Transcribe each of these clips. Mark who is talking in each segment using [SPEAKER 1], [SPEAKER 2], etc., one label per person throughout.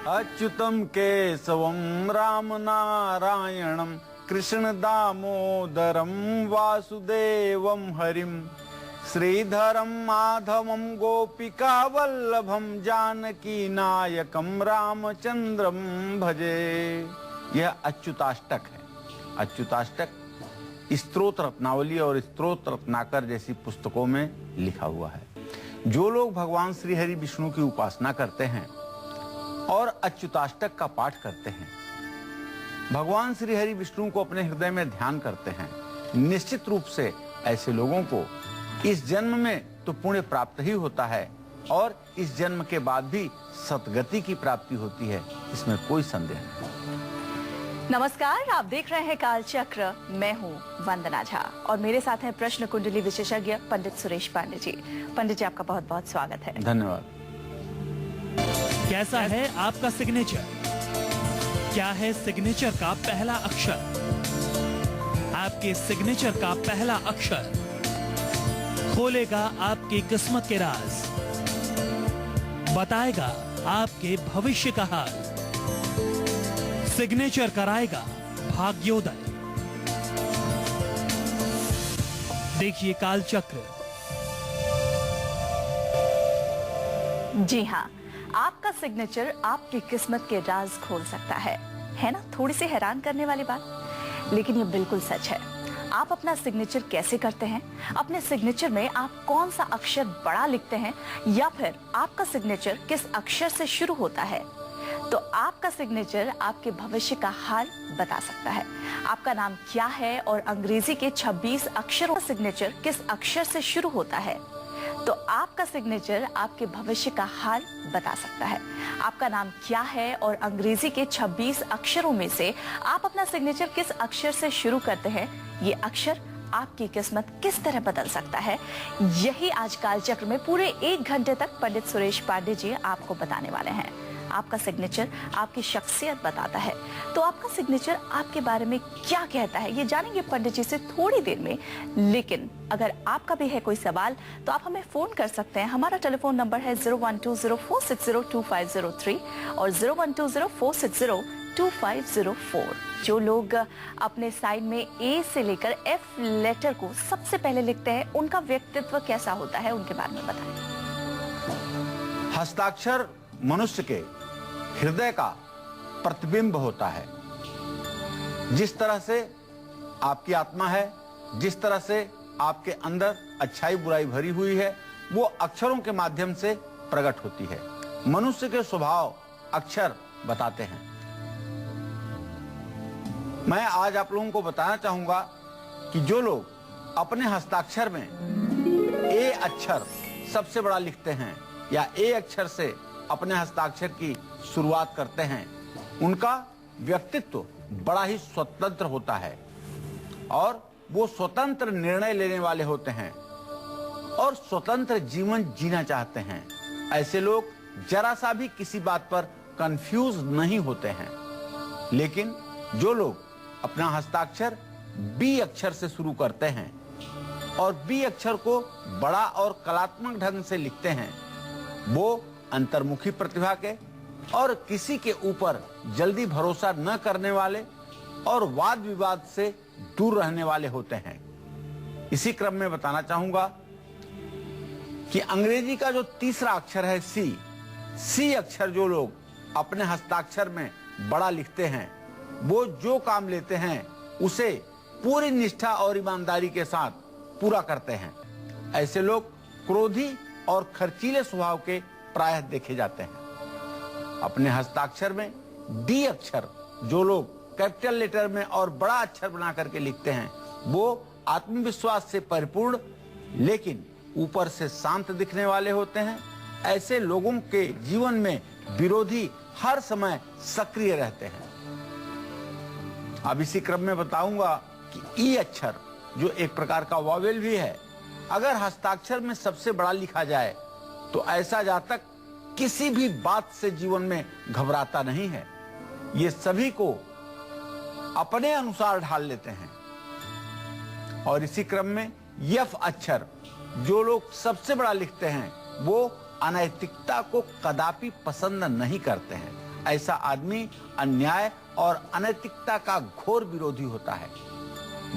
[SPEAKER 1] अच्युतम केशवम राम नारायणम कृष्ण दामोदरम वासुदेवम हरिम श्रीधरम माधवम गोपिका वल्लभम जानकी नायकम रामचंद्रम भजे। यह अच्युताष्टक है। अच्युताष्टक स्तोत्र रत्नावली और स्तोत्र रत्नाकर जैसी पुस्तकों में लिखा हुआ है। जो लोग भगवान श्री हरि विष्णु की उपासना करते हैं और अच्युताष्टक का पाठ करते हैं, भगवान श्री हरि विष्णु को अपने हृदय में ध्यान करते हैं, निश्चित रूप से ऐसे लोगों को इस जन्म में तो पुण्य प्राप्त ही होता है और इस जन्म के बाद भी सतगति की प्राप्ति होती है, इसमें कोई संदेह नहीं।
[SPEAKER 2] नमस्कार, आप देख रहे हैं काल चक्र। मैं हूं वंदना झा और मेरे साथ हैं प्रश्न कुंडली विशेषज्ञ पंडित सुरेश पांडे जी। पंडित जी, आपका बहुत बहुत स्वागत है।
[SPEAKER 1] धन्यवाद।
[SPEAKER 3] कैसा है आपका सिग्नेचर? क्या है सिग्नेचर का पहला अक्षर? आपके सिग्नेचर का पहला अक्षर खोलेगा आपकी किस्मत के राज, बताएगा आपके भविष्य का हाल, सिग्नेचर कराएगा भाग्योदय। देखिए काल चक्र।
[SPEAKER 2] जी हाँ, आपका सिग्नेचर आपकी किस्मत के राज खोल सकता है ना? थोड़ी सी हैरान करने वाली बात, लेकिन ये बिल्कुल सच है। आप अपना सिग्नेचर कैसे करते हैं? अपने सिग्नेचर में आप कौन सा अक्षर बड़ा लिखते हैं, या फिर आपका सिग्नेचर किस अक्षर से शुरू होता है? तो आपका सिग्नेचर आपके भविष्य का हाल बता सकता है। आपका नाम क्या है और अंग्रेजी के 26 अक्षरों का सिग्नेचर किस अक्षर से शुरू होता है? तो आपका सिग्नेचर आपके भविष्य का हाल बता सकता है। आपका नाम क्या है और अंग्रेजी के 26 अक्षरों में से आप अपना सिग्नेचर किस अक्षर से शुरू करते हैं? ये अक्षर आपकी किस्मत किस तरह बदल सकता है, यही आज काल चक्र में पूरे 1 घंटे तक पंडित सुरेश पांडे जी आपको बताने वाले हैं। आपका सिग्नेचर आपकी शख्सियत बताता है, तो आपका सिग्नेचर आपके बारे में क्या कहता है, ये जानेंगे पंडित जी से थोड़ी देर में। लेकिन अगर आपका भी है कोई सवाल तो आप हमें फोन कर सकते हैं। हमारा टेलीफोन नंबर है 012046025003 और 012046022504। जो लोग अपने साइन में ए से लेकर एफ लेटर को सबसे पहले लिखते हैं, उनका व्यक्तित्व कैसा होता है, उनके बारे में बताएं।
[SPEAKER 1] हस्ताक्षर मनुष्य के हृदय का प्रतिबिंब होता है। जिस तरह से आपकी आत्मा है, जिस तरह से आपके अंदर अच्छाई बुराई भरी हुई है, वो अक्षरों के माध्यम से प्रकट होती है। मनुष्य के स्वभाव अक्षर बताते हैं। मैं आज आप लोगों को बताना चाहूंगा कि जो लोग अपने हस्ताक्षर में ए अक्षर सबसे बड़ा लिखते हैं या ए अक्षर से अपने हस्ताक्षर की शुरुआत करते हैं, उनका व्यक्तित्व बड़ा ही स्वतंत्र होता है और वो स्वतंत्र निर्णय लेने वाले होते हैं और स्वतंत्र जीवन जीना चाहते हैं। ऐसे लोग जरा सा भी किसी बात पर कंफ्यूज नहीं होते हैं। लेकिन जो लोग अपना हस्ताक्षर बी अक्षर से शुरू करते हैं और बी अक्षर को बड़ा और कलात्मक ढंग से लिखते हैं, वो अंतर्मुखी प्रतिभा के और किसी के ऊपर जल्दी भरोसा न करने वाले और वाद विवाद से दूर रहने वाले होते हैं। इसी क्रम में बताना चाहूंगा कि अंग्रेजी का जो तीसरा अक्षर है सी अक्षर जो लोग अपने हस्ताक्षर में बड़ा लिखते हैं, वो जो काम लेते हैं उसे पूरी निष्ठा और ईमानदारी के साथ पूरा करते हैं। ऐसे लोग क्रोधी और खर्चीले स्वभाव के प्रायः देखे जाते हैं। अपने हस्ताक्षर में डी अक्षर जो लोग कैपिटल लेटर में और बड़ा अक्षर बना करके लिखते हैं, वो आत्मविश्वास से परिपूर्ण लेकिन ऊपर से शांत दिखने वाले होते हैं। ऐसे लोगों के जीवन में विरोधी हर समय सक्रिय रहते हैं। अब इसी क्रम में बताऊंगा कि ई अक्षर जो एक प्रकार का वॉवेल भी है, अगर हस्ताक्षर में सबसे बड़ा लिखा जाए तो ऐसा जातक किसी भी बात से जीवन में घबराता नहीं है। ये सभी को अपने अनुसार ढाल लेते हैं। और इसी क्रम में यफ अक्षर जो लोग सबसे बड़ा लिखते हैं, वो अनैतिकता को कदापि पसंद नहीं करते हैं। ऐसा आदमी अन्याय और अनैतिकता का घोर विरोधी होता है।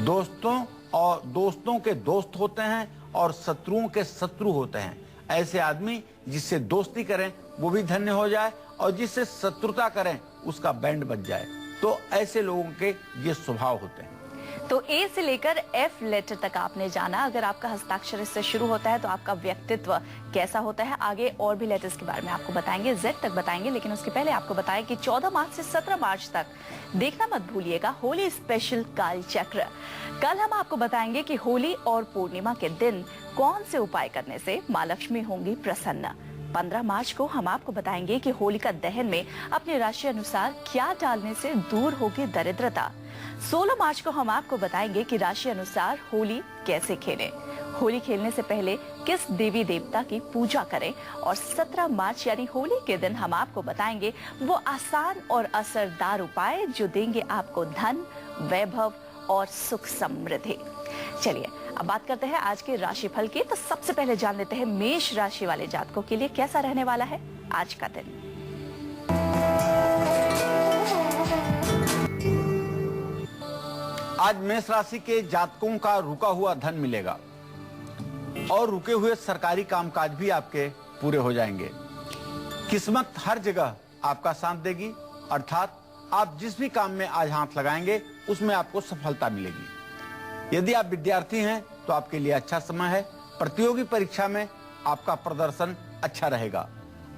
[SPEAKER 1] दोस्तों के दोस्त होते हैं और शत्रुओं के शत्रु होते हैं। ऐसे आदमी जिससे दोस्ती करें वो भी धन्य हो जाए और जिससे शत्रुता करें उसका बैंड बज जाए। तो ऐसे लोगों के ये स्वभाव होते हैं।
[SPEAKER 2] तो ए से लेकर एफ लेटर तक आपने जाना। अगर आपका हस्ताक्षर इससे शुरू होता है तो आपका व्यक्तित्व कैसा होता है, आगे और भी लेटर्स के बारे में आपको बताएंगे, जेड तक बताएंगे। लेकिन उसके पहले आपको बताएं कि 14 मार्च से 17 मार्च तक देखना मत भूलिएगा होली स्पेशल काल चक्र। कल हम आपको बताएंगे कि होली और पूर्णिमा के दिन कौन से उपाय करने से माँ लक्ष्मी होंगी प्रसन्न। 15 मार्च को हम आपको बताएंगे कि होलिका दहन में अपनी राशि अनुसार क्या डालने से दूर होगी दरिद्रता। 16 मार्च को हम आपको बताएंगे कि राशि अनुसार होली कैसे खेलें, होली खेलने से पहले किस देवी देवता की पूजा करें, और 17 मार्च यानी होली के दिन हम आपको बताएंगे वो आसान और असरदार उपाय जो देंगे आपको धन, वैभव और सुख समृद्धि। चलिए अब बात करते हैं आज के राशिफल की। तो सबसे पहले जान लेते हैं मेष राशि वाले जातकों के लिए कैसा रहने वाला है आज का दिन।
[SPEAKER 1] आज मेष राशि के जातकों का रुका हुआ धन मिलेगा और रुके हुए सरकारी कामकाज भी आपके पूरे हो जाएंगे। किस्मत हर जगह आपका साथ देगी, अर्थात आप जिस भी काम में आज हाथ लगाएंगे उसमें आपको सफलता मिलेगी। यदि आप विद्यार्थी हैं तो आपके लिए अच्छा समय है। प्रतियोगी परीक्षा में आपका प्रदर्शन अच्छा रहेगा।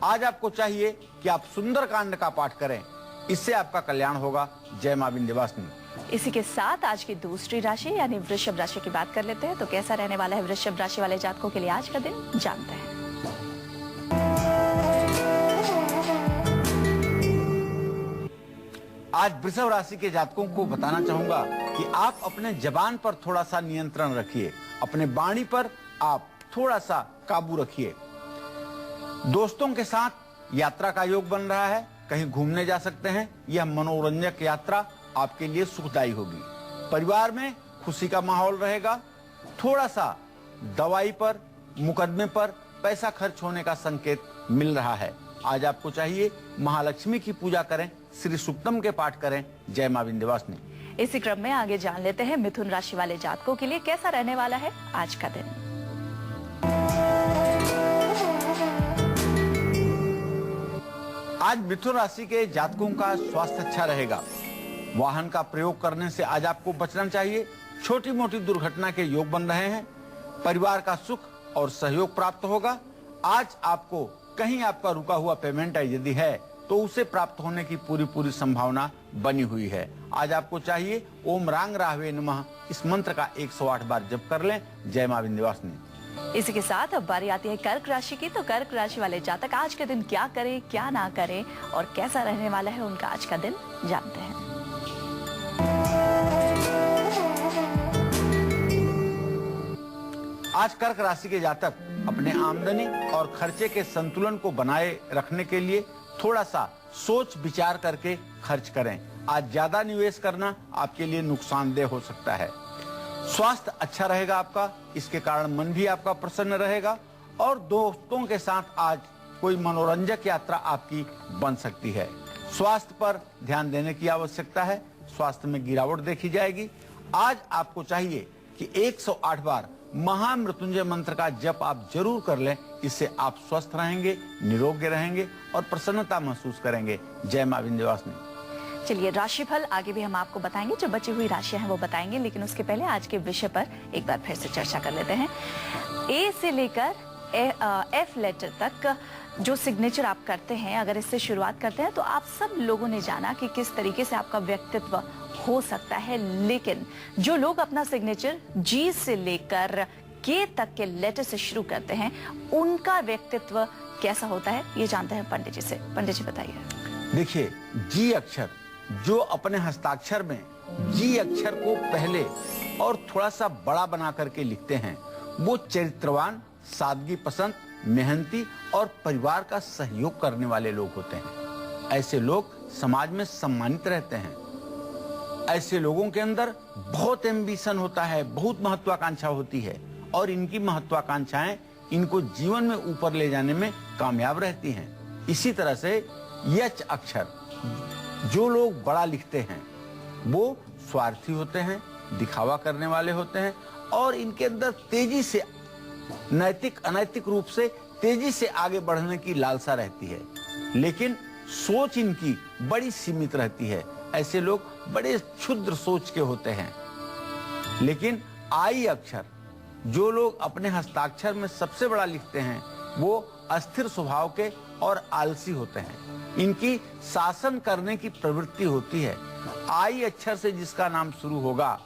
[SPEAKER 1] आज आपको चाहिए कि आप सुंदरकांड का पाठ करें, इससे आपका कल्याण होगा। जय मां विंध्यवासिनी।
[SPEAKER 2] इसी के साथ आज की दूसरी राशि यानी वृषभ राशि की बात कर लेते हैं। तो कैसा रहने वाला है वृषभ राशि वाले जातकों के लिए आज का दिन, जानते हैं।
[SPEAKER 1] आज वृषभ राशि के जातकों को बताना चाहूंगा कि आप अपने जबान पर थोड़ा सा नियंत्रण रखिए, अपने वाणी पर आप थोड़ा सा काबू रखिए। दोस्तों के साथ यात्रा का योग बन रहा है, कहीं घूमने जा सकते हैं। यह मनोरंजक यात्रा आपके लिए सुखदायी होगी। परिवार में खुशी का माहौल रहेगा। थोड़ा सा दवाई पर, मुकदमे पर पैसा खर्च होने का संकेत मिल रहा है। आज आपको चाहिए महालक्ष्मी की पूजा करें, श्री सूक्तम के पाठ करें। जय मां विंध्यवासिनी।
[SPEAKER 2] इसी क्रम में आगे जान लेते हैं मिथुन राशि वाले जातकों के लिए कैसा रहने वाला है आज का दिन।
[SPEAKER 1] आज मिथुन राशि के जातकों का स्वास्थ्य अच्छा रहेगा। वाहन का प्रयोग करने से आज आपको बचना चाहिए। छोटी मोटी दुर्घटना के योग बन रहे हैं। परिवार का सुख और सहयोग प्राप्त होगा। आज आपको कहीं आपका रुका हुआ पेमेंट यदि है तो उसे प्राप्त होने की पूरी संभावना बनी हुई है। आज आपको चाहिए ओम रांग राहवे नमः इस मंत्र का 108 बार जप कर लें। जय मां विंध्यवासिनी।
[SPEAKER 2] इसी के साथ अब बारी आती है कर्क राशि की। तो कर्क राशि वाले जातक आज के दिन क्या करें, क्या ना करें और कैसा रहने वाला है उनका आज का दिन, जानते हैं।
[SPEAKER 1] आज कर्क राशि के जातक अपने आमदनी और खर्चे के संतुलन को बनाए रखने के लिए थोड़ा सा सोच विचार करके खर्च करें। आज ज्यादा निवेश करना आपके लिए नुकसानदेह हो सकता है। स्वास्थ्य अच्छा रहेगा आपका, इसके कारण मन भी आपका प्रसन्न रहेगा और दोस्तों के साथ आज कोई मनोरंजक यात्रा आपकी बन सकती है। स्वास्थ्य पर ध्यान देने की आवश्यकता है। स्वास्थ्य में गिरावट देखी जाएगी। आज आपको चाहिए कि 108 बार महामृत्युंजय मंत्र का जप आप जरूर कर लें। इससे आप स्वस्थ रहेंगे, निरोगी रहेंगे और प्रसन्नता महसूस करेंगे। जय मां विंध्यवासिनी।
[SPEAKER 2] चलिए राशिफल आगे भी हम आपको बताएंगे, जो बची हुई राशियां हैं वो बताएंगे, लेकिन उसके पहले आज के विषय पर एक बार फिर से चर्चा कर लेते हैं। ए से लेकर एफ लेटर तक जो सिग्नेचर आप करते हैं, अगर इससे शुरुआत करते हैं तो आप सब लोगों ने जाना कि किस तरीके से आपका व्यक्तित्व हो सकता है। लेकिन जो लोग अपना सिग्नेचर जी से लेकर के तक के लेटर से शुरू करते हैं उनका व्यक्तित्व कैसा होता है, ये जानते हैं पंडित जी से। पंडित जी बताइए।
[SPEAKER 1] देखिए, जी अक्षर जो अपने हस्ताक्षर में जी अक्षर को पहले और थोड़ा सा बड़ा बना करके लिखते हैं, वो चरित्रवान, सादगी पसंद, मेहनती और परिवार का सहयोग करने वाले लोग होते हैं। ऐसे लोग समाज में सम्मानित रहते हैं। ऐसे लोगों के अंदर बहुत एम्बिशन होता है, बहुत महत्वाकांक्षा होती है और इनकी महत्वाकांक्षाएं इनको जीवन में ऊपर ले जाने में कामयाब रहती हैं। इसी तरह से यच अक्षर जो लोग बड़ा लिखते हैं वो स्वार्थी होते हैं, दिखावा करने वाले होते हैं और इनके अंदर तेजी से नैतिक अनैतिक रूप से तेजी से आगे बढ़ने की लालसा रहती है, लेकिन सोच इनकी बड़ी सीमित रहती है। ऐसे लोग बड़े क्षुद्र सोच के होते हैं। लेकिन आई अक्षर जो लोग अपने हस्ताक्षर में सबसे बड़ा लिखते हैं वो अस्थिर स्वभाव के और आलसी होते हैं। इनकी शासन करने की प्रवृत्ति होती है। आई अक्षर से जिसका नाम शुरू होगा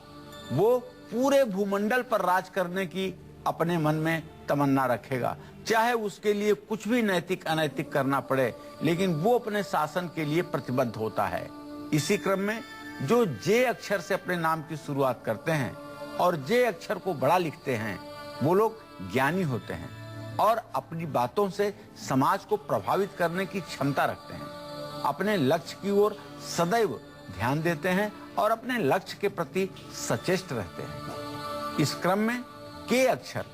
[SPEAKER 1] वो पूरे भूमंडल पर राज करने की अपने मन में तमन्ना रखेगा, चाहे उसके लिए कुछ भी नैतिक अनैतिक करना पड़े, लेकिन वो अपने शासन के लिए प्रतिबद्ध होता है। इसी क्रम में जो जे अक्षर से अपने नाम की शुरुआत करते हैं और जे अक्षर को बड़ा लिखते हैं वो लोग ज्ञानी होते हैं और अपनी बातों से समाज को प्रभावित करने की क्षमता रखते हैं। अपने लक्ष्य की ओर सदैव ध्यान देते हैं और अपने लक्ष्य के प्रति सचेष्ट रहते हैं। इस क्रम में के अक्षर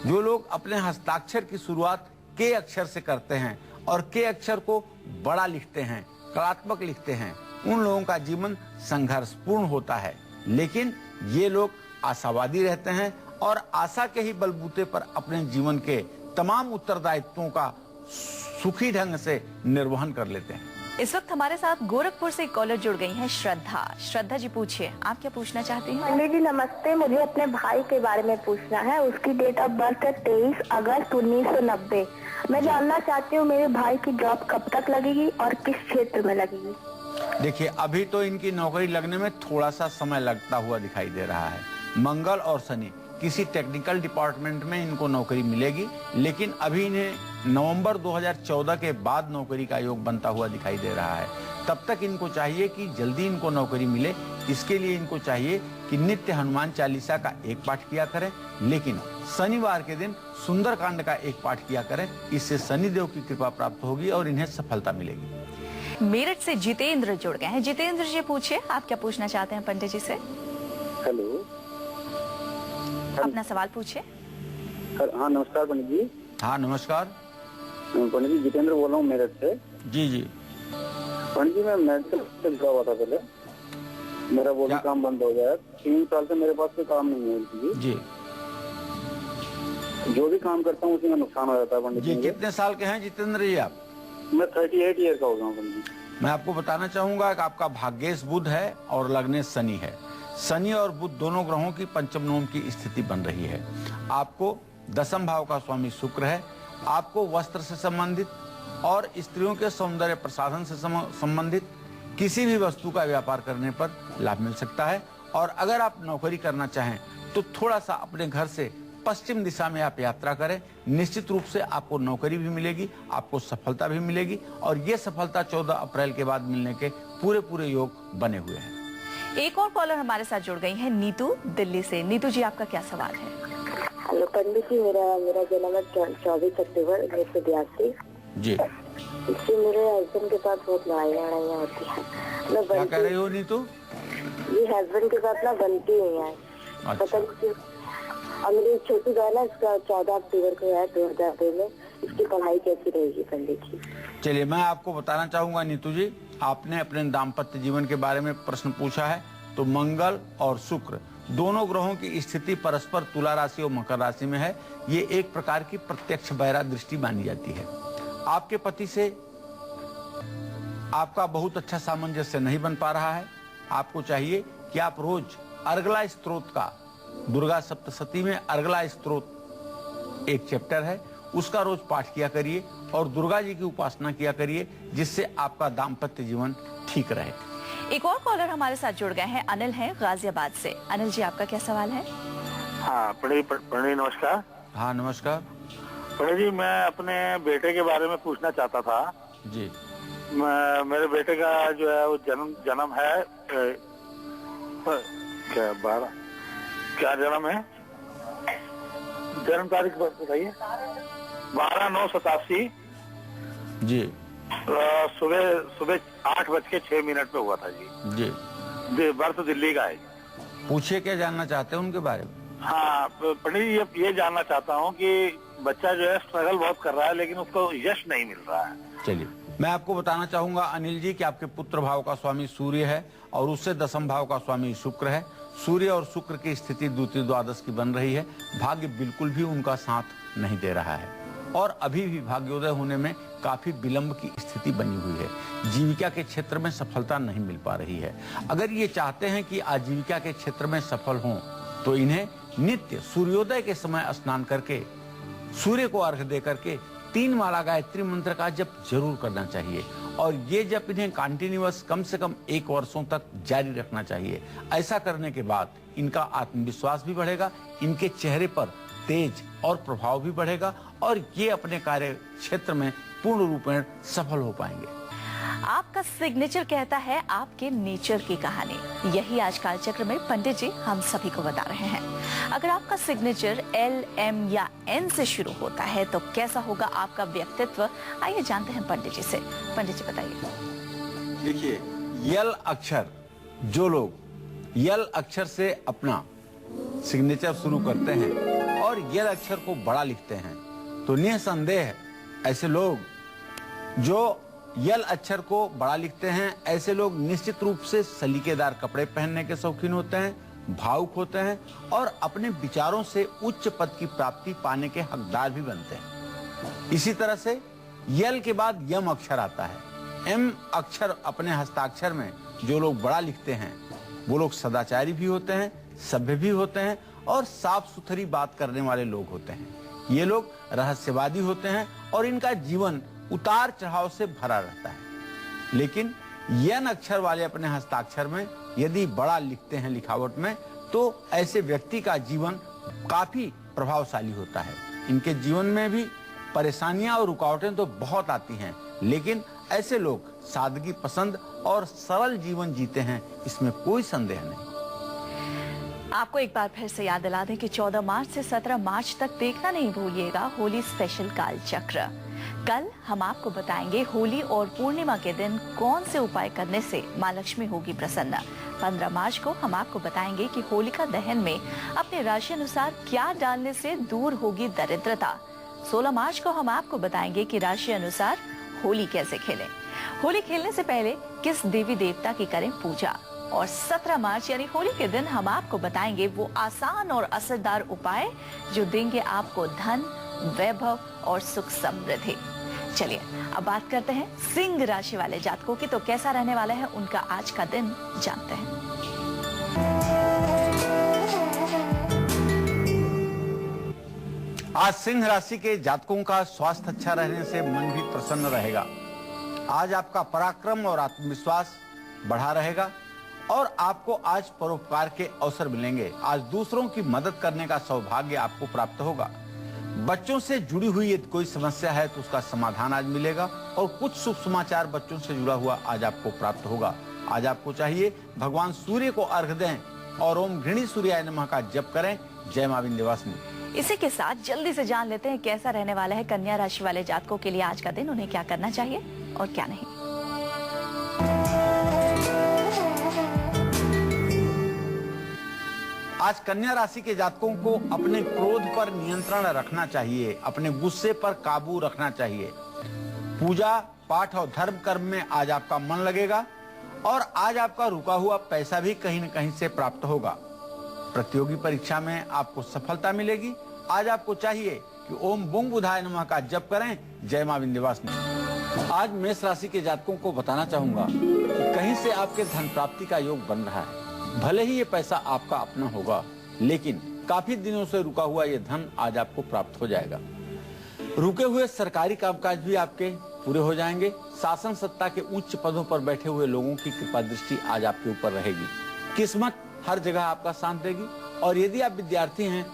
[SPEAKER 1] जो लोग अपने हस्ताक्षर की शुरुआत के अक्षर से करते हैं और के अक्षर को बड़ा लिखते हैं, कलात्मक लिखते हैं, उन लोगों का जीवन संघर्षपूर्ण होता है। लेकिन ये लोग आशावादी रहते हैं और आशा के ही बलबूते पर अपने जीवन के तमाम उत्तरदायित्वों का सुखी ढंग से निर्वहन कर लेते हैं।
[SPEAKER 2] इस वक्त हमारे साथ गोरखपुर से एक कॉलर जुड़ गई हैं, श्रद्धा। श्रद्धा जी पूछिए, आप क्या पूछना चाहती हैं?
[SPEAKER 4] पंडित जी नमस्ते, मुझे अपने भाई के बारे में पूछना है। उसकी डेट ऑफ बर्थ है 23 अगस्त 1990। मैं जानना चाहती हूँ मेरे भाई की जॉब कब तक लगेगी और किस क्षेत्र में लगेगी।
[SPEAKER 1] देखिए, अभी तो इनकी नौकरी लगने में थोड़ा सा समय लगता हुआ दिखाई दे रहा है। मंगल और शनि किसी टेक्निकल डिपार्टमेंट में इनको नौकरी मिलेगी, लेकिन अभी इन्हें नवंबर 2014 के बाद नौकरी का योग बनता हुआ दिखाई दे रहा है। तब तक इनको चाहिए कि जल्दी इनको नौकरी मिले। इसके लिए इनको चाहिए कि नित्य हनुमान चालीसा का एक पाठ किया करें, लेकिन शनिवार के दिन सुंदरकांड का एक पाठ किया करें। इससे शनिदेव की कृपा प्राप्त होगी और इन्हें सफलता मिलेगी।
[SPEAKER 2] मेरठ से जितेंद्र जुड़ गए हैं। जितेंद्र जी पूछिए, आप क्या पूछना चाहते हैं पंडित जी से?
[SPEAKER 5] हेलो,
[SPEAKER 2] अपना सवाल पूछिए।
[SPEAKER 5] हाँ नमस्कार पंडित जी।
[SPEAKER 1] हाँ नमस्कार
[SPEAKER 5] पंडित जी, जितेंद्र बोल रहा हूँ मेरठ से।
[SPEAKER 1] जी जी।
[SPEAKER 5] पंडित जी, मैं मेडिकल से जुड़ा हुआ था पहले, मेरा वो भी काम बंद हो गया। 3 साल से मेरे पास कोई काम नहीं है
[SPEAKER 1] जी।
[SPEAKER 5] जो भी काम करता हूँ उसी में नुकसान हो जाता है पंडित
[SPEAKER 1] जी
[SPEAKER 5] जी।
[SPEAKER 1] कितने साल के हैं जितेंद्र जी आप?
[SPEAKER 5] मैं 38 ईयर का हो गया हूँ पंडित जी।
[SPEAKER 1] मैं आपको बताना चाहूंगा कि आपका भाग्येश बुध है और लग्नेश शनि है। शनि और बुध दोनों ग्रहों की पंचम नवम की स्थिति बन रही है। आपको दशम भाव का स्वामी शुक्र है। आपको वस्त्र से संबंधित और स्त्रियों के सौंदर्य प्रसाधन से संबंधित किसी भी वस्तु का व्यापार करने पर लाभ मिल सकता है। और अगर आप नौकरी करना चाहें तो थोड़ा सा अपने घर से पश्चिम दिशा में आप यात्रा करें। निश्चित रूप से आपको नौकरी भी मिलेगी, आपको सफलता भी मिलेगी और ये सफलता 14 अप्रैल के बाद मिलने के पूरे योग बने हुए हैं।
[SPEAKER 2] एक और कॉलर हमारे साथ जुड़ गई है, नीतू दिल्ली से। नीतू जी, आपका क्या सवाल है?
[SPEAKER 4] हेलो पंडित जी, मेरा जन्म है 24 अक्टूबर 1982।
[SPEAKER 1] जी।
[SPEAKER 4] इससे मेरे हस्बैंड के साथ बहुत लड़ाइयाँ होती है। मैं
[SPEAKER 1] क्या कह रही हो नीतू?
[SPEAKER 4] ये हस्बैंड के साथ ना बनती हुई है।
[SPEAKER 1] अच्छा।
[SPEAKER 4] पता नहीं। और मेरी छोटी बहन है, इसका 14 अक्टूबर को है 2002 में। इसकी पढ़ाई कैसी रहेगी पंडित जी?
[SPEAKER 1] चलिए, मैं आपको बताना चाहूंगा नीतू जी, आपने अपने दाम्पत्य जीवन के बारे में प्रश्न पूछा है। तो मंगल और शुक्र दोनों ग्रहों की स्थिति परस्पर तुला राशि और मकर राशि में है। ये एक प्रकार की प्रत्यक्ष बहिरा दृष्टि मानी जाती है। आपके पति से आपका बहुत अच्छा सामंजस्य नहीं बन पा रहा है। आपको चाहिए कि आप रोज अर्गला स्तोत्र का, दुर्गा सप्तशती में अर्गला स्तोत्र एक चैप्टर है, उसका रोज पाठ किया करिए और दुर्गा जी की उपासना किया करिए, जिससे आपका दाम्पत्य जीवन ठीक रहे।
[SPEAKER 2] एक और कॉलर हमारे साथ जुड़ गए हैं, अनिल हैं गाजियाबाद से। अनिल जी, आपका क्या सवाल है?
[SPEAKER 6] हाँ पंडित नमस्कार।
[SPEAKER 1] हाँ नमस्कार।
[SPEAKER 6] पंडित जी, मैं अपने बेटे के बारे में पूछना चाहता था।
[SPEAKER 1] जी।
[SPEAKER 6] मेरे बेटे का जो है वो जन्म है क्या जन्म है? जन्म तारीख बताइए। 12/9/87।
[SPEAKER 1] जी।
[SPEAKER 6] सुबह 8:06 पे हुआ था जी।
[SPEAKER 1] जी।
[SPEAKER 6] बर्थ दिल्ली का है।
[SPEAKER 1] पूछिए, क्या जानना चाहते हैं उनके बारे में?
[SPEAKER 6] हाँ पंडित जी, ये जानना चाहता हूँ कि बच्चा जो है स्ट्रगल बहुत कर रहा है लेकिन उसको यश नहीं मिल रहा है।
[SPEAKER 1] चलिए, मैं आपको बताना चाहूंगा अनिल जी कि आपके पुत्र भाव का स्वामी सूर्य है और उससे दशम भाव का स्वामी शुक्र है। सूर्य और शुक्र की स्थिति द्वितीय द्वादश की बन रही है। भाग्य बिल्कुल भी उनका साथ नहीं दे रहा है और अभी भी भाग्योदय होने में काफी विलंब की स्थिति बनी हुई है। जीविका के क्षेत्र में सफलता नहीं मिल पा रही है। अगर ये चाहते हैं कि आजीविका के क्षेत्र में सफल हों तो इन्हें नित्य सूर्योदय के समय स्नान करके सूर्य को अर्घ्य दे करके 3 माला गायत्री मंत्र का जप जरूर करना चाहिए और ये जप इन्हें कंटिन्यूअस कम से कम 1 वर्षों तक जारी रखना चाहिए। ऐसा करने के बाद इनका आत्मविश्वास भी बढ़ेगा, इनके चेहरे पर तेज और प्रभाव भी बढ़ेगा और ये अपने कार्य क्षेत्र में पूर्ण रूप में सफल हो पाएंगे।
[SPEAKER 2] आपका सिग्नेचर कहता है आपके नेचर की कहानी। यही आज कालचक्र में पंडित जी हम सभी को बता रहे हैं। अगर आपका सिग्नेचर L, M या N से शुरू होता है तो कैसा होगा आपका व्यक्तित्व, आइए जानते हैं पंडित जी से। पंडित जी बताइए।
[SPEAKER 1] देखिए, यल अक्षर, जो लोग यल अक्षर से अपना सिग्नेचर शुरू करते हैं और यल अक्षर को बड़ा लिखते हैं तो निसंदेह ऐसे लोग जो यल अक्षर को बड़ा लिखते हैं, ऐसे लोग निश्चित रूप से सलीकेदार कपड़े पहनने के शौकीन होते हैं, भावुक होते हैं और अपने विचारों से उच्च पद की प्राप्ति पाने के हकदार भी बनते हैं। इसी तरह से यल के बाद यम अक्षर आता है। एम अक्षर अपने हस्ताक्षर में जो लोग बड़ा लिखते हैं वो लोग सदाचारी भी होते हैं, सभ्य भी होते हैं और साफ सुथरी बात करने वाले लोग होते हैं। ये लोग रहस्यवादी होते हैं और इनका जीवन उतार चढ़ाव से भरा रहता है। लेकिन यन अक्षर वाले अपने हस्ताक्षर में यदि बड़ा लिखते हैं लिखावट में तो ऐसे व्यक्ति का जीवन काफी प्रभावशाली होता है। इनके जीवन में भी परेशानियां और रुकावटें तो बहुत आती हैं, लेकिन ऐसे लोग सादगी पसंद और सरल जीवन जीते हैं, इसमें कोई संदेह नहीं।
[SPEAKER 2] आपको एक बार फिर से याद दिला दें कि 14 मार्च से 17 मार्च तक देखना नहीं भूलिएगा होली स्पेशल कालचक्र। कल हम आपको बताएंगे होली और पूर्णिमा के दिन कौन से उपाय करने से मां लक्ष्मी होगी प्रसन्न। 15 मार्च को हम आपको बताएंगे कि होलिका दहन में अपने राशि अनुसार क्या डालने से दूर होगी दरिद्रता। 16 मार्च को हम आपको बताएंगे कि राशि अनुसार होली कैसे खेलें। होली खेलने से पहले किस देवी देवता की करें पूजा। और 17 मार्च यानी होली के दिन हम आपको बताएंगे वो आसान और असरदार उपाय जो देंगे आपको धन, वैभव और सुख समृद्धि। चलिए अब बात करते हैं सिंह राशि वाले जातकों की, तो कैसा रहने वाला है उनका आज का दिन जानते हैं।
[SPEAKER 1] आज सिंह राशि के जातकों का स्वास्थ्य अच्छा रहने से मन भी प्रसन्न रहेगा। आज आपका पराक्रम और आत्मविश्वास बढ़ा रहेगा और आपको आज परोपकार के अवसर मिलेंगे। आज दूसरों की मदद करने का सौभाग्य आपको प्राप्त होगा। बच्चों से जुड़ी हुई यदि कोई समस्या है तो उसका समाधान आज मिलेगा और कुछ शुभ समाचार बच्चों से जुड़ा हुआ आज आपको प्राप्त होगा। आज आपको चाहिए भगवान सूर्य को अर्घ्य दें और ओम गृणी सूर्याय नमः का जप करें। जय मां विंध्यवासिनी।
[SPEAKER 2] इसी के साथ जल्दी से जान लेते हैं कैसा रहने वाला है कन्या राशि वाले जातकों के लिए आज का दिन, उन्हें क्या करना चाहिए और क्या नहीं।
[SPEAKER 1] आज कन्या राशि के जातकों को अपने क्रोध पर नियंत्रण रखना चाहिए, अपने गुस्से पर काबू रखना चाहिए। पूजा पाठ और धर्म कर्म में आज आपका मन लगेगा और आज आपका रुका हुआ पैसा भी कहीं न कहीं से प्राप्त होगा। प्रतियोगी परीक्षा में आपको सफलता मिलेगी। आज आपको चाहिए कि ओम बुंग बुधाय नमः का जप करें। जय मां विंध्यवासिनी। आज मेष राशि के जातकों को बताना चाहूंगा कि कहीं से आपके धन प्राप्ति का योग बन रहा है। भले ही ये पैसा आपका अपना होगा, लेकिन काफी दिनों से रुका हुआ ये धन आज आपको प्राप्त हो जाएगा। रुके हुए सरकारी कामकाज भी आपके पूरे हो जाएंगे। शासन सत्ता के उच्च पदों पर बैठे हुए लोगों की कृपा दृष्टि आज आपके ऊपर रहेगी। किस्मत हर जगह आपका साथ देगी और यदि आप विद्यार्थी हैं,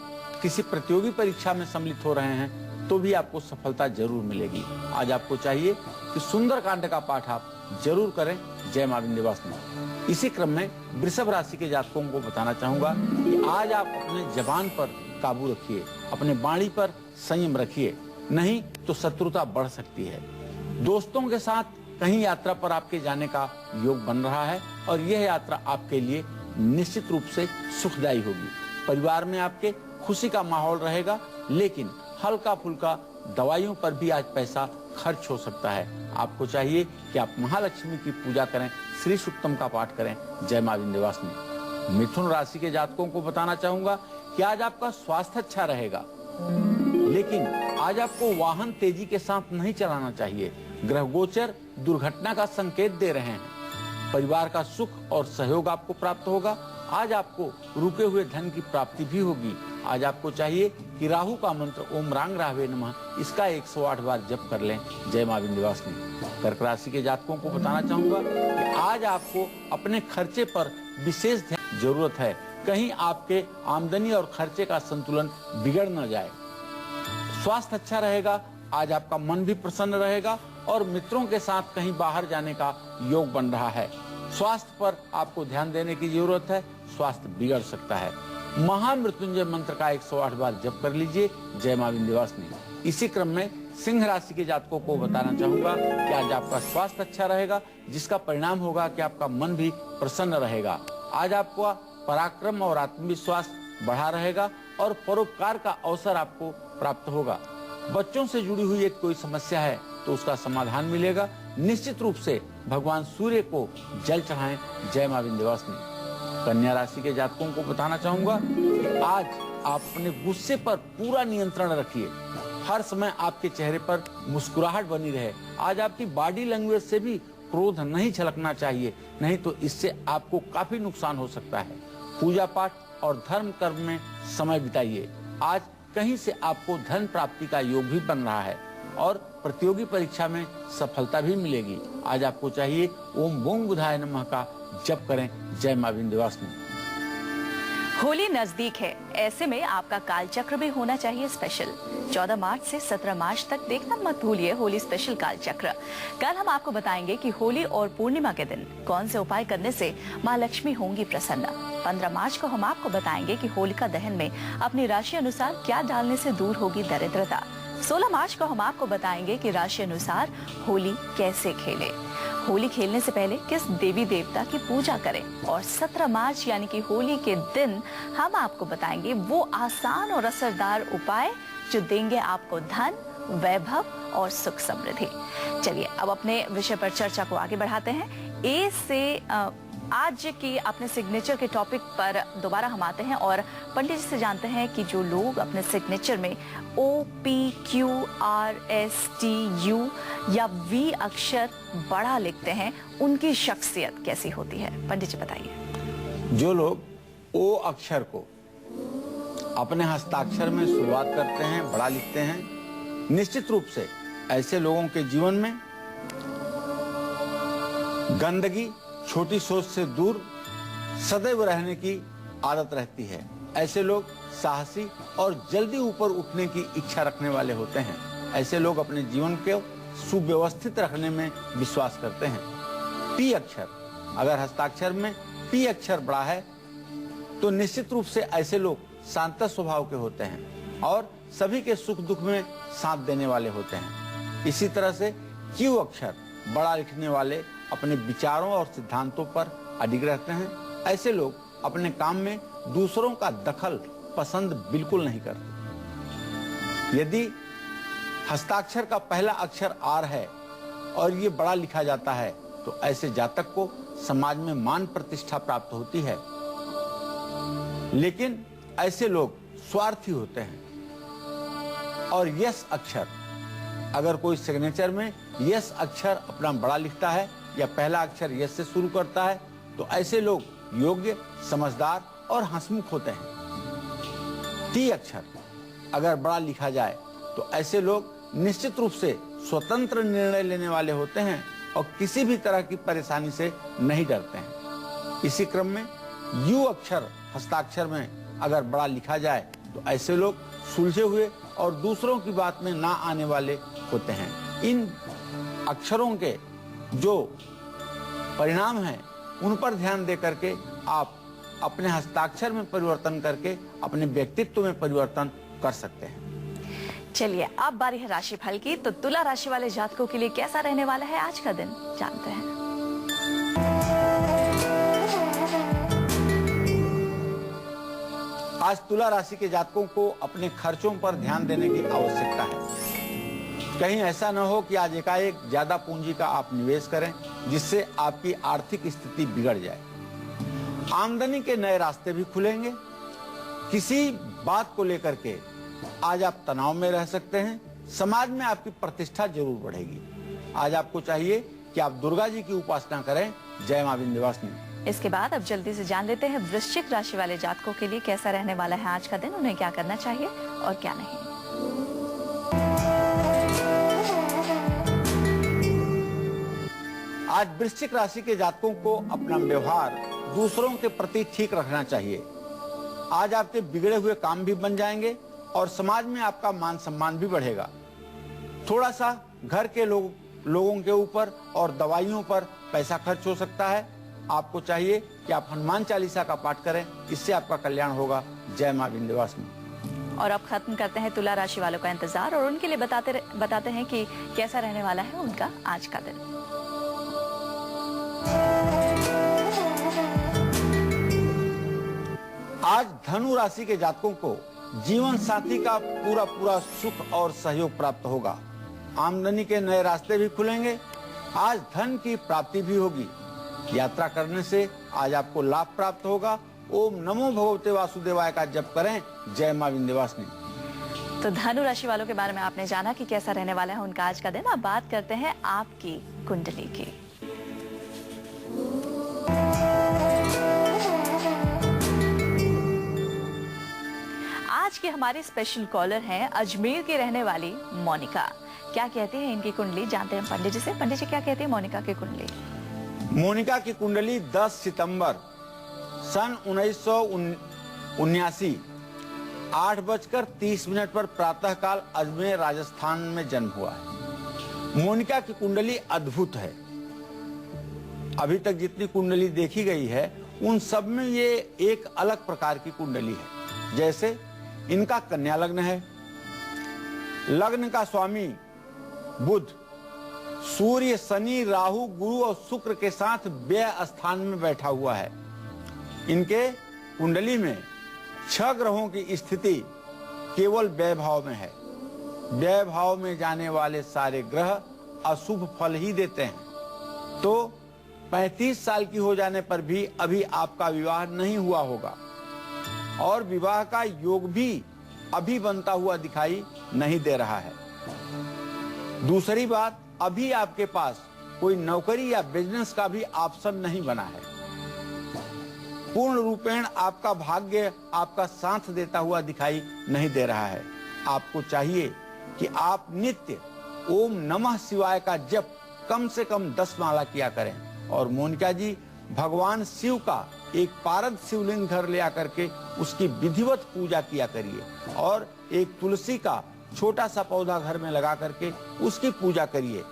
[SPEAKER 1] किसी प्रतियोगी परीक्षा में सम्मिलित हो रहे हैं तो भी आपको सफलता जरूर मिलेगी। आज आपको चाहिए कि सुंदर कांड का पाठ आप जरूर करें। जय मां विंध्यवासिनी। इसी क्रम में वृषभ राशि के जातकों को बताना चाहूंगा कि आज आप अपने जबान पर काबू रखिए, अपने वाणी पर संयम रखिए, नहीं तो शत्रुता बढ़ सकती है। दोस्तों के साथ कहीं यात्रा पर आपके जाने का योग बन रहा है और यह यात्रा आपके लिए निश्चित रूप से सुखदायी होगी। परिवार में आपके खुशी का माहौल रहेगा, लेकिन हल्का फुल्का दवाइयों पर भी आज पैसा खर्च हो सकता है। आपको चाहिए कि आप महालक्ष्मी की पूजा करें, श्री सूक्तम का पाठ करें। जय मां विंध्यवासिनी। मिथुन राशि के जातकों को बताना चाहूंगा कि आज आपका स्वास्थ्य अच्छा रहेगा, लेकिन आज आपको वाहन तेजी के साथ नहीं चलाना चाहिए। ग्रह गोचर दुर्घटना का संकेत दे रहे हैं। परिवार का सुख और सहयोग आपको प्राप्त होगा। आज आपको रुके हुए धन की प्राप्ति भी होगी। आज आपको चाहिए कि राहु का मंत्र ओम रांग राहवे नमः, इसका 108 बार जप कर लें। जय मां विंध्यवासिनी। कर्क राशि के जातकों को बताना चाहूंगा कि आज आपको अपने खर्चे पर विशेष ध्यान जरूरत है। कहीं आपके आमदनी और खर्चे का संतुलन बिगड़ न जाए। स्वास्थ्य अच्छा रहेगा। आज आपका मन भी प्रसन्न रहेगा और मित्रों के साथ कहीं बाहर जाने का योग बन रहा है। स्वास्थ्य पर आपको ध्यान देने की जरूरत है, स्वास्थ्य बिगड़ सकता है। महामृत्युंजय मंत्र का 108 बार जप कर लीजिए। जय मां विंध्यवासिनी। इसी क्रम में सिंह राशि के जातकों को बताना चाहूंगा कि आज आपका स्वास्थ्य अच्छा रहेगा, जिसका परिणाम होगा कि आपका मन भी प्रसन्न रहेगा। आज आपका पराक्रम और आत्मविश्वास बढ़ा रहेगा और परोपकार का अवसर आपको प्राप्त होगा। बच्चों से जुड़ी हुई एक कोई समस्या है तो उसका समाधान मिलेगा। निश्चित रूप से भगवान सूर्य को जल चढ़ाएं। जय मां विंध्यवासिनी। कन्या राशि के जातकों को बताना चाहूंगा कि आज आप अपने गुस्से पर पूरा नियंत्रण रखिए। हर समय आपके चेहरे पर मुस्कुराहट बनी रहे। आज आपकी बॉडी लैंग्वेज से भी क्रोध नहीं छलकना चाहिए, नहीं तो इससे आपको काफी नुकसान हो सकता है। पूजा पाठ और धर्म कर्म में समय बिताइए। आज कहीं से आपको धन प्राप्ति का योग भी बन रहा है और प्रतियोगी परीक्षा में सफलता भी मिलेगी। आज आपको चाहिए ओम बोंग बुधाय नमः का जप करें। जय मां विंध्यवासिनी।
[SPEAKER 2] होली नजदीक है, ऐसे में आपका कालचक्र भी होना चाहिए स्पेशल। 14 मार्च से 17 मार्च तक देखना मत भूलिए होली स्पेशल कालचक्र। कल हम आपको बताएंगे कि होली और पूर्णिमा के दिन कौन से उपाय करने से मां लक्ष्मी होंगी प्रसन्न। 15 मार्च को हम आपको बताएंगे कि होलिका दहन में अपनी राशि अनुसार क्या डालने से दूर होगी दरिद्रता। 16 मार्च को हम आपको बताएंगे कि राशि अनुसार होली कैसे खेले। होली खेलने से पहले किस देवी देवता की पूजा करें। और 17 मार्च यानी कि होली के दिन हम आपको बताएंगे वो आसान और असरदार उपाय जो देंगे आपको धन, वैभव और सुख समृद्धि। चलिए अब अपने विषय पर चर्चा को आगे बढ़ाते हैं। ए से आज की अपने सिग्नेचर के टॉपिक पर दोबारा हम आते हैं और पंडित जी से जानते हैं कि जो लोग अपने सिग्नेचर में OPQRSTU या V अक्षर बड़ा लिखते हैं उनकी शख्सियत कैसी होती है। पंडित जी बताइए।
[SPEAKER 1] जो लोग O अक्षर को अपने हस्ताक्षर में शुरुआत करते हैं, बड़ा लिखते हैं, निश्चित रूप से ऐसे लोगों के जीवन में गंदगी, छोटी सोच से दूर सदैव रहने की आदत रहती है। ऐसे लोग साहसी और जल्दी ऊपर उठने की इच्छा रखने वाले होते हैं। ऐसे लोग अपने जीवन को सुव्यवस्थित रखने में विश्वास करते हैं। P अक्षर, अगर हस्ताक्षर में P अक्षर बड़ा है तो निश्चित रूप से ऐसे लोग शांत स्वभाव के होते हैं और सभी के सुख दुख में साथ देने वाले होते हैं। इसी तरह से Q अक्षर बड़ा लिखने वाले अपने विचारों और सिद्धांतों पर अडिग रहते हैं। ऐसे लोग अपने काम में दूसरों का दखल पसंद बिल्कुल नहीं करते। यदि हस्ताक्षर का पहला अक्षर R है और ये बड़ा लिखा जाता है तो ऐसे जातक को समाज में मान प्रतिष्ठा प्राप्त होती है। लेकिन ऐसे लोग स्वार्थी होते हैं। और यस अक्षर, अगर कोई सिग्नेचर में यस अक्षर अपना बड़ा लिखता है या पहला अक्षर यस से शुरू करता है तो ऐसे लोग योग्य, समझदार और हंसमुख होते हैं। टी अक्षर अगर बड़ा लिखा जाए तो ऐसे लोग निश्चित रूप से स्वतंत्र निर्णय लेने वाले होते हैं और किसी भी तरह की परेशानी से नहीं डरते हैं। इसी क्रम में यू अक्षर हस्ताक्षर में अगर बड़ा लिखा जाए तो ऐसे लोग सुलझे हुए और दूसरों की बात में ना आने वाले होते हैं। इन अक्षरों के जो परिणाम हैं उन पर ध्यान दे करके आप अपने हस्ताक्षर में परिवर्तन करके अपने व्यक्तित्व में परिवर्तन कर सकते हैं।
[SPEAKER 2] चलिए अब बारी है राशिफल की। तो तुला राशि वाले जातकों के लिए कैसा रहने वाला है आज का दिन, जानते हैं।
[SPEAKER 1] आज तुला राशि के जातकों को अपने खर्चों पर ध्यान देने की आवश्यकता है। कहीं ऐसा न हो कि आज एकाएक ज्यादा पूंजी का आप निवेश करें जिससे आपकी आर्थिक स्थिति बिगड़ जाए। आमदनी के नए रास्ते भी खुलेंगे। किसी बात को लेकर के आज आप तनाव में रह सकते हैं। समाज में आपकी प्रतिष्ठा जरूर बढ़ेगी। आज आपको चाहिए कि आप दुर्गा जी की उपासना करें। जय मां विंध्यवासिनी।
[SPEAKER 2] इसके बाद अब जल्दी से जान लेते हैं वृश्चिक राशि वाले जातकों के लिए कैसा रहने वाला है आज का दिन, उन्हें क्या करना चाहिए और क्या नहीं।
[SPEAKER 1] आज वृश्चिक राशि के जातकों को अपना व्यवहार दूसरों के प्रति ठीक रखना चाहिए। आज आपके बिगड़े हुए काम भी बन जाएंगे और समाज में आपका मान सम्मान भी बढ़ेगा। थोड़ा सा घर के लोगों के ऊपर और दवाइयों पर पैसा खर्च हो सकता है। आपको चाहिए कि आप हनुमान चालीसा का पाठ करें, इससे आपका कल्याण होगा। जय मां विंध्यवासिनी।
[SPEAKER 2] और अब खत्म करते हैं तुला राशि वालों का इंतजार और उनके लिए बताते हैं कि कैसा रहने वाला है उनका आज का दिन।
[SPEAKER 1] आज धनु राशि के जातकों को जीवन साथी का पूरा सुख और सहयोग प्राप्त होगा। आमदनी के नए रास्ते भी खुलेंगे। आज धन की प्राप्ति भी होगी। यात्रा करने से आज आपको लाभ प्राप्त होगा। ओम नमो भगवते वासुदेवाय का जप करें। जय मां विंध्यवासिनी।
[SPEAKER 2] तो धनु राशि वालों के बारे में आपने जाना कि कैसा रहने वाला है उनका आज का दिन। अब बात करते हैं आपकी कुंडली की। आज की हमारी स्पेशल कॉलर हैं अजमेर की रहने वाली मोनिका। क्या कहती है इनकी कुंडली, जानते हैं पंडित जी से। पंडित जी क्या कहती है मोनिका की कुंडली?
[SPEAKER 1] मोनिका की कुंडली 10 सितंबर सन 1979 8:30 पर प्रातःकाल अजमेर राजस्थान में जन्म हुआ है। मोनिका की कुंडली अद्भुत है। अभी तक जितनी कुंडली देखी गई है उन सब में ये एक अलग प्रकार की कुंडली है। जैसे इनका कन्या लग्न है। लग्न का स्वामी बुध सूर्य, शनि, राहु, गुरु और शुक्र के साथ व्यय स्थान में बैठा हुआ है। इनके कुंडली में 6 ग्रहों की स्थिति केवल व्यय भाव में है। व्यय भाव में जाने वाले सारे ग्रह अशुभ फल ही देते हैं। तो 35 साल की हो जाने पर भी अभी आपका विवाह नहीं हुआ होगा और विवाह का योग भी अभी बनता हुआ दिखाई नहीं दे रहा है। दूसरी बात, अभी आपके पास कोई नौकरी या बिजनेस का भी ऑप्शन नहीं बना है। पूर्ण रूपेण आपका भाग्य आपका साथ देता हुआ दिखाई नहीं दे रहा है। आपको चाहिए कि आप नित्य ओम नमः शिवाय का जप कम से कम 10 माला किया करें। और मोनिका जी, भगवान शिव का एक पारद शिवलिंग घर ले आकर के उसकी विधिवत पूजा किया करिए और एक तुलसी का छोटा सा पौधा घर में लगा करके उसकी पूजा करिए।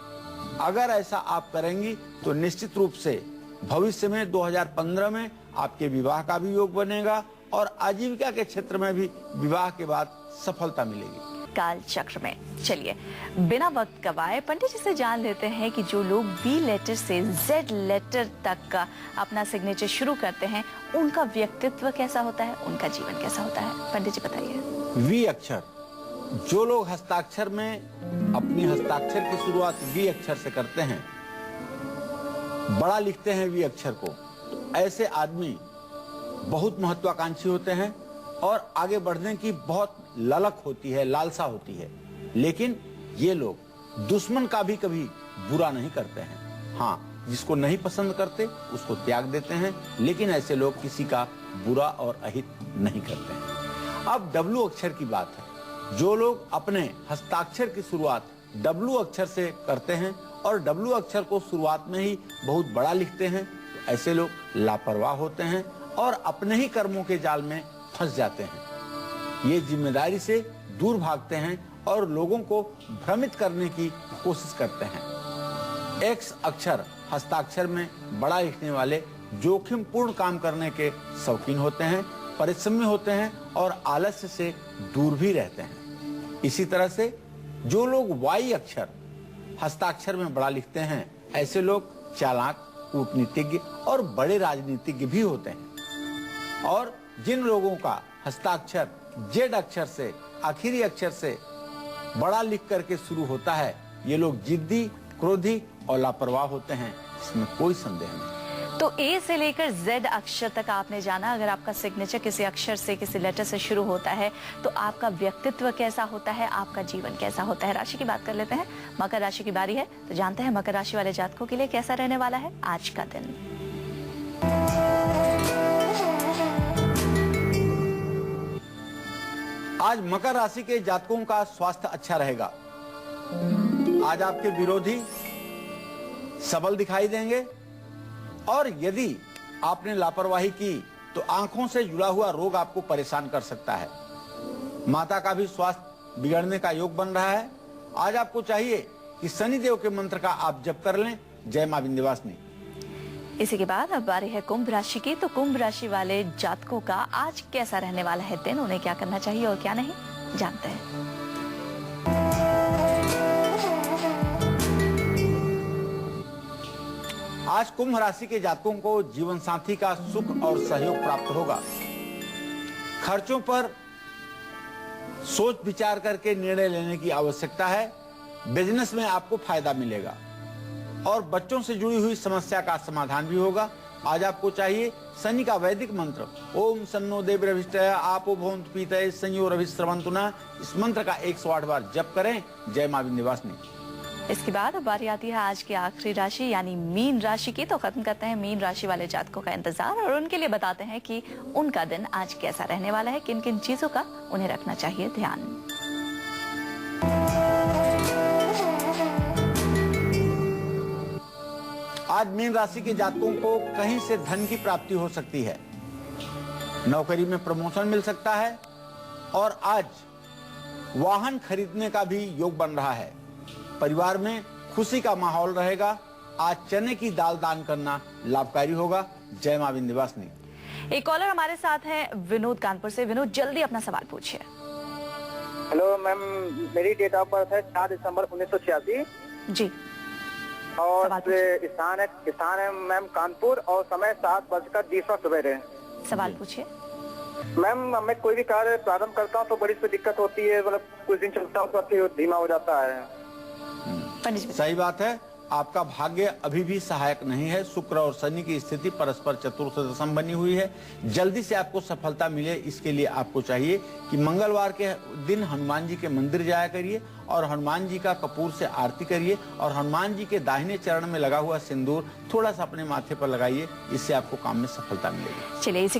[SPEAKER 1] अगर ऐसा आप करेंगी तो निश्चित रूप से भविष्य में 2015 में आपके विवाह का भी योग बनेगा और आजीविका के क्षेत्र में भी विवाह के बाद सफलता मिलेगी।
[SPEAKER 2] काल चक्र में चलिए बिना वक्त गवाए पंडित जी से जान लेते हैं कि जो लोग बी लेटर से जेड लेटर तक का अपना सिग्नेचर शुरू करते हैं उनका व्यक्तित्व कैसा होता है, उनका जीवन कैसा होता है। पंडित जी बताइए।
[SPEAKER 1] वी अक्षर, जो लोग हस्ताक्षर में अपनी हस्ताक्षर की शुरुआत वी अक्षर से करते हैं, बड़ा लिखते हैं वी अक्षर को, ऐसे आदमी बहुत महत्वाकांक्षी होते हैं और आगे बढ़ने की बहुत ललक होती है, लालसा होती है। लेकिन ये लोग दुश्मन का भी कभी बुरा नहीं करते हैं। हाँ, जिसको नहीं पसंद करते उसको त्याग देते हैं, लेकिन ऐसे लोग किसी का बुरा और अहित नहीं करते हैं। अब डब्लू अक्षर की बात है। जो लोग अपने हस्ताक्षर की शुरुआत डब्लू अक्षर से करते हैं और डब्लू अक्षर को शुरुआत में ही बहुत बड़ा लिखते हैं, तो ऐसे लोग लापरवाह होते हैं और अपने ही कर्मों के जाल में फंस जाते हैं। ये जिम्मेदारी से दूर भागते हैं और लोगों को भ्रमित करने की कोशिश करते हैं। एक्स अक्षर हस्ताक्षर में बड़ा लिखने वाले जोखिम पूर्ण काम करने के शौकीन होते हैं, परिश्रमी होते हैं और आलस्य से दूर भी रहते हैं। इसी तरह से जो लोग वाई अक्षर हस्ताक्षर में बड़ा लिखते हैं, ऐसे लोग चालाक, कूटनीतिज्ञ और बड़े राजनीतिज्ञ भी होते हैं। और जिन लोगों का हस्ताक्षर जेड अक्षर से, आखिरी अक्षर से बड़ा लिख करके शुरू होता है। ये लोग जिद्दी, क्रोधी और लापरवाह होते हैं, इसमें कोई संदेह नहीं।
[SPEAKER 2] तो ए से लेकर जेड अक्षर तक आपने जाना। अगर आपका सिग्नेचर किसी अक्षर से, किसी लेटर से शुरू होता है तो आपका व्यक्तित्व कैसा होता है, आपका जीवन कैसा होता है। राशि की बात कर लेते हैं। मकर राशि की बारी है, तो जानते हैं मकर राशि वाले जातकों के लिए कैसा रहने वाला है आज का दिन।
[SPEAKER 1] आज मकर राशि के जातकों का स्वास्थ्य अच्छा रहेगा। आज आपके विरोधी सबल दिखाई देंगे और यदि आपने लापरवाही की तो आंखों से जुड़ा हुआ रोग आपको परेशान कर सकता है। माता का भी स्वास्थ्य बिगड़ने का योग बन रहा है। आज आपको चाहिए कि शनिदेव के मंत्र का आप जप कर लें। जय मां विंध्यवासिनी।
[SPEAKER 2] इसी के बाद अब बारी है कुंभ राशि की। तो कुंभ राशि वाले जातकों का आज कैसा रहने वाला है दिन, उन्हें क्या करना चाहिए और क्या नहीं, जानते हैं।
[SPEAKER 1] आज कुंभ राशि के जातकों को जीवन साथी का सुख और सहयोग प्राप्त होगा। खर्चों पर सोच विचार करके निर्णय लेने की आवश्यकता है। बिजनेस में आपको फायदा मिलेगा और बच्चों से जुड़ी हुई समस्या का समाधान भी होगा। आज आपको चाहिए शनि का वैदिक मंत्र ओम सन्नो देवरभिष्टय आपो भवन्तु पीतये संयोरभिस्रवन्तु नः। इस मंत्र का 108 बार जप करें। जय मां विंध्यवासिनी।
[SPEAKER 2] इसके बाद अब बारी आती है आज की आखिरी राशि यानी मीन राशि की। तो खत्म करते हैं मीन राशि वाले जातकों का इंतजार और उनके लिए बताते हैं कि उनका दिन आज कैसा रहने वाला है, किन किन चीजों का उन्हें रखना चाहिए ध्यान।
[SPEAKER 1] आज मीन राशि के जातकों को कहीं से धन की प्राप्ति हो सकती है। नौकरी में प्रमोशन मिल सकता है और आज वाहन खरीदने का भी योग बन रहा है। परिवार में खुशी का माहौल रहेगा। आज चने की दाल दान करना लाभकारी होगा। जय मां विंध्यवासिनी।
[SPEAKER 2] एक कॉलर हमारे साथ है विनोद कानपुर से। विनोद जल्दी अपना सवाल पूछिए।
[SPEAKER 5] हेलो मैम, मेरी डेट ऑफ बर्थ है 4 दिसंबर 1986
[SPEAKER 2] जी।
[SPEAKER 5] और
[SPEAKER 2] सवाल पूछिए।
[SPEAKER 5] स्थान है मैम कानपुर और समय 7:20 सवेरे।
[SPEAKER 2] सवाल पूछिए।
[SPEAKER 5] मैम मैं कोई भी कार्य प्रारंभ करता हूँ तो बड़ी सी दिक्कत होती है, मतलब कुछ दिन चलता हूँ तो फिर धीमा हो जाता है।
[SPEAKER 1] सही बात है। आपका भाग्य अभी भी सहायक नहीं है। शुक्र और शनि की स्थिति परस्पर चतुर्थ दशम बनी हुई है। जल्दी से आपको सफलता मिले इसके लिए आपको चाहिए कि मंगलवार के दिन हनुमान जी के मंदिर जाया करिए और हनुमान जी का कपूर से आरती करिए और हनुमान जी के दाहिने चरण में लगा हुआ सिंदूर थोड़ा सा अपने माथे पर लगाइए। इससे आपको काम में सफलता मिलेगी।
[SPEAKER 2] चलिए